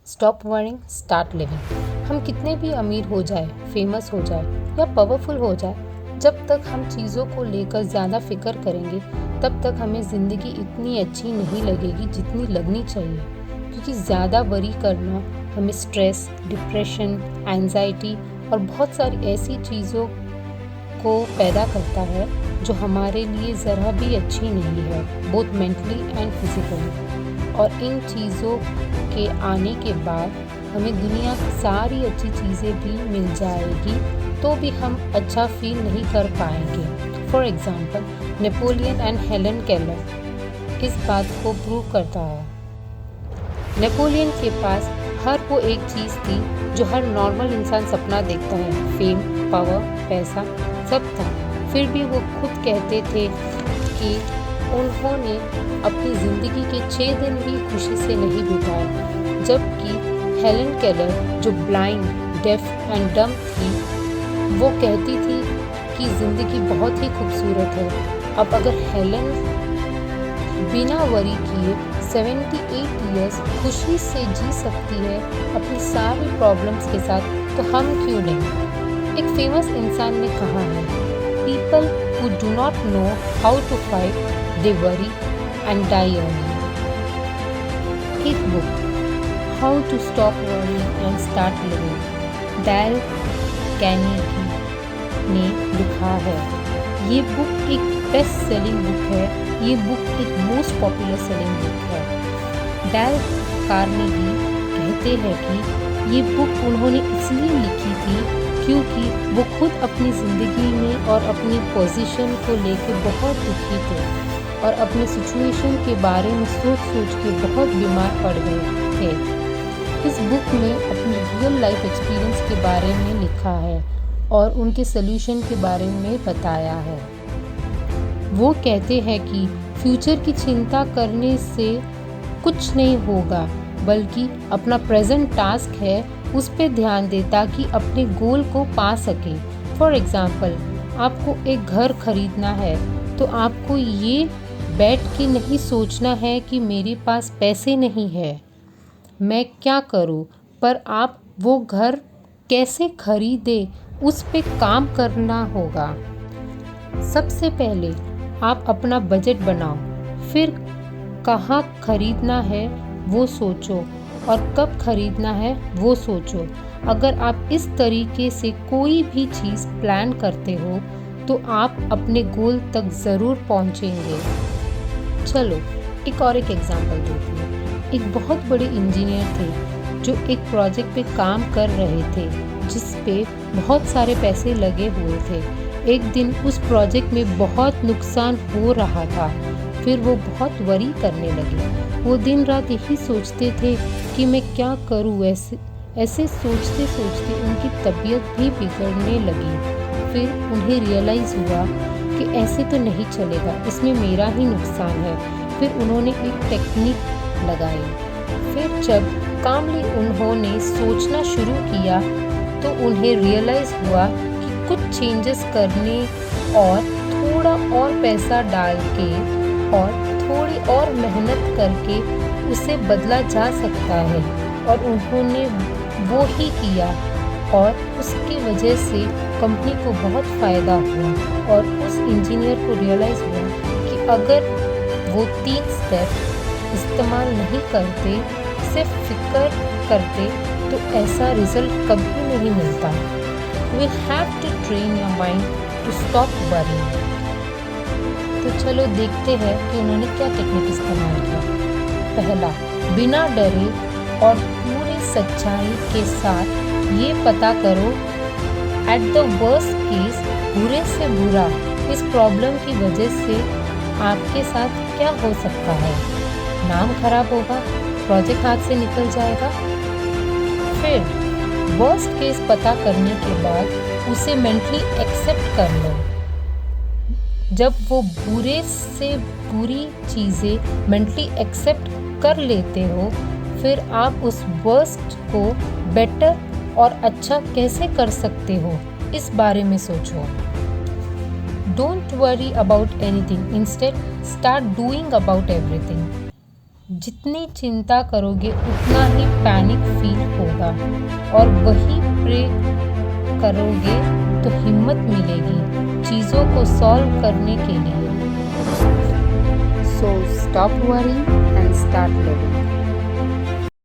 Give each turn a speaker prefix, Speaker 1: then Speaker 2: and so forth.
Speaker 1: Stop worrying, start living. हम कितने भी अमीर हो जाए, फेमस हो जाए या पावरफुल हो जाए, जब तक हम चीज़ों को लेकर ज़्यादा फिक्र करेंगे तब तक हमें ज़िंदगी इतनी अच्छी नहीं लगेगी जितनी लगनी चाहिए। क्योंकि ज़्यादा वरी करना हमें स्ट्रेस, डिप्रेशन, एंजाइटी और बहुत सारी ऐसी चीज़ों को पैदा करता है जो हमारे लिए ज़रा भी अच्छी नहीं है, बोथ मेंटली एंड फिजिकली। और इन चीज़ों के आने के बाद हमें दुनिया की सारी अच्छी चीज़ें भी मिल जाएगी तो भी हम अच्छा फील नहीं कर पाएंगे। For example, Napoleon and Helen Keller इस बात को प्रूव करता है। नेपोलियन के पास हर वो एक चीज़ थी जो हर नॉर्मल इंसान सपना देखता है, फेम, पावर, पैसा, सब था। फिर भी वो खुद कहते थे कि उन्होंने अपनी ज़िंदगी के 6 दिन भी खुशी से नहीं बिताए। जबकि हेलन केलर, जो ब्लाइंड, डेफ एंड डम थी, वो कहती थी कि ज़िंदगी बहुत ही खूबसूरत है। अब अगर हेलन बिना वरी किए 78 ईयर्स खुशी से जी सकती है अपनी सारी प्रॉब्लम्स के साथ, तो हम क्यों नहीं। एक फेमस इंसान ने कहा है, people who do not know how to fight, they worry and die early. एक book, How to Stop Worrying and Start Living, Dale Carnegie ने लिखा है। ये बुक एक बेस्ट सेलिंग बुक है। ये बुक एक मोस्ट पॉपुलर सेलिंग बुक है। डेल कार्नेगी कहते हैं कि ये बुक उन्होंने इसलिए लिखी थी क्योंकि वो खुद अपनी ज़िंदगी में और अपनी पोजीशन को लेकर बहुत दुखी थे और अपने सिचुएशन के बारे में सोच सोच के बहुत बीमार पड़ गए थे। इस बुक में अपनी रियल लाइफ एक्सपीरियंस के बारे में लिखा है और उनके सल्यूशन के बारे में बताया है। वो कहते हैं कि फ्यूचर की चिंता करने से कुछ नहीं होगा, बल्कि अपना प्रेजेंट टास्क है उस पे ध्यान दे ताकि अपने गोल को पा सके। फॉर एग्ज़ाम्पल, आपको एक घर खरीदना है तो आपको ये बैठ के नहीं सोचना है कि मेरे पास पैसे नहीं है, मैं क्या करूँ, पर आप वो घर कैसे खरीदे उस पे काम करना होगा। सबसे पहले आप अपना बजट बनाओ, फिर कहाँ खरीदना है वो सोचो और कब खरीदना है वो सोचो। अगर आप इस तरीके से कोई भी चीज़ प्लान करते हो तो आप अपने गोल तक ज़रूर पहुंचेंगे। चलो एक एग्जांपल देती हूँ। एक बहुत बड़े इंजीनियर थे जो एक प्रोजेक्ट पे काम कर रहे थे जिस पे बहुत सारे पैसे लगे हुए थे। एक दिन उस प्रोजेक्ट में बहुत नुकसान हो रहा था। फिर वो बहुत वरी करने लगे। वो दिन रात यही सोचते थे कि मैं क्या करूँ। ऐसे सोचते सोचते उनकी तबीयत भी बिगड़ने लगी। फिर उन्हें रियलाइज़ हुआ कि ऐसे तो नहीं चलेगा, इसमें मेरा ही नुकसान है। फिर उन्होंने एक टेक्निक लगाई। फिर जब कामली उन्होंने सोचना शुरू किया तो उन्हें रियलाइज़ हुआ कि कुछ चेंजेस करने और थोड़ा और पैसा डाल के और थोड़ी और मेहनत करके उसे बदला जा सकता है। और उन्होंने वो ही किया और उसकी वजह से कंपनी को बहुत फ़ायदा हुआ। और उस इंजीनियर को रियलाइज़ हुआ कि अगर वो 3 स्टेप इस्तेमाल नहीं करते, सिर्फ फिक्र करते, तो ऐसा रिज़ल्ट कभी नहीं मिलता। We have to train your mind to stop worrying. तो चलो देखते हैं कि उन्होंने क्या टेक्निक इस्तेमाल किया। पहला, बिना डरे और पूरी सच्चाई के साथ ये पता करो, एट द वर्स्ट केस, बुरे से बुरा इस प्रॉब्लम की वजह से आपके साथ क्या हो सकता है। नाम खराब होगा, प्रोजेक्ट हाथ से निकल जाएगा। फिर वर्स्ट केस पता करने के बाद उसे मेंटली एक्सेप्ट कर लो। जब वो बुरे से बुरी चीज़ें मेंटली एक्सेप्ट कर लेते हो, फिर आप उस वर्स्ट को बेटर और अच्छा कैसे कर सकते हो, इस बारे में सोचो। Don't worry about anything, instead start doing about everything. जितनी चिंता करोगे उतना ही पैनिक फील होगा, और वही प्रे करोगे तो हिम्मत मिलेगी चीज़ों को सॉल्व करने के लिए। So stop worrying and start living.